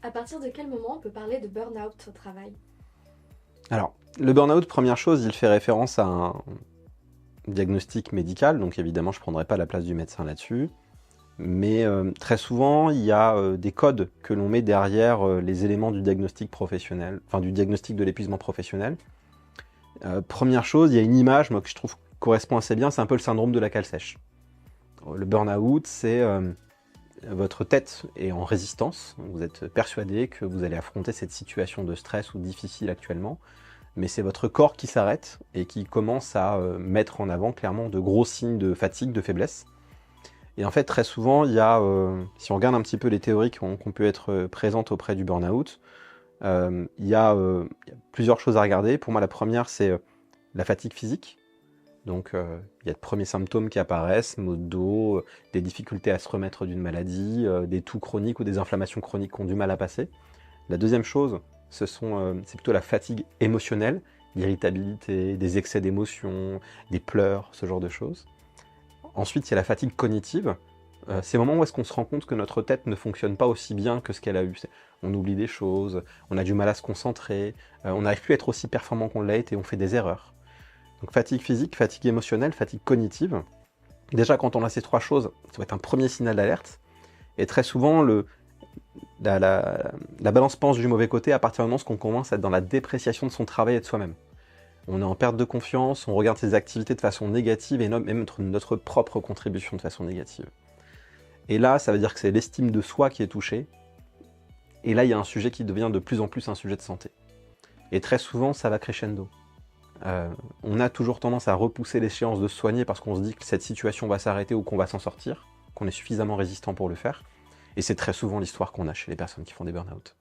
À partir de quel moment on peut parler de burn-out au travail? Alors, le burn-out, première chose, il fait référence à un diagnostic médical, donc évidemment, je ne prendrai pas la place du médecin là-dessus. Mais très souvent, il y a des codes que l'on met derrière les éléments du diagnostic professionnel, enfin du diagnostic de l'épuisement professionnel. Première chose, il y a une image, moi, que je trouve correspond assez bien, c'est un peu le syndrome de la cale sèche. Le burn-out, c'est votre tête est en résistance, vous êtes persuadé que vous allez affronter cette situation de stress ou difficile actuellement, mais c'est votre corps qui s'arrête et qui commence à mettre en avant clairement de gros signes de fatigue, de faiblesse. Et en fait, très souvent, il y a, si on regarde un petit peu les théories qui ont pu être présentes auprès du burn-out, il y a plusieurs choses à regarder. Pour moi, la première, c'est la fatigue physique. Donc, il y a de premiers symptômes qui apparaissent, maux de dos, des difficultés à se remettre d'une maladie, des toux chroniques ou des inflammations chroniques qui ont du mal à passer. La deuxième chose, c'est plutôt la fatigue émotionnelle, l'irritabilité, des excès d'émotions, des pleurs, ce genre de choses. Ensuite, il y a la fatigue cognitive. C'est le moment où est-ce qu'on se rend compte que notre tête ne fonctionne pas aussi bien que ce qu'elle a eu. On oublie des choses, on a du mal à se concentrer, on n'arrive plus à être aussi performant qu'on l'a été, on fait des erreurs. Donc fatigue physique, fatigue émotionnelle, fatigue cognitive. Déjà, quand on a ces trois choses, ça va être un premier signal d'alerte. Et très souvent, la balance penche du mauvais côté à partir du moment où on commence à être dans la dépréciation de son travail et de soi-même. On est en perte de confiance, on regarde ses activités de façon négative et même notre propre contribution de façon négative. Et là, ça veut dire que c'est l'estime de soi qui est touchée. Et là, il y a un sujet qui devient de plus en plus un sujet de santé. Et très souvent, ça va crescendo. On a toujours tendance à repousser l'échéance de se soigner parce qu'on se dit que cette situation va s'arrêter ou qu'on va s'en sortir, qu'on est suffisamment résistant pour le faire. Et c'est très souvent l'histoire qu'on a chez les personnes qui font des burn-out.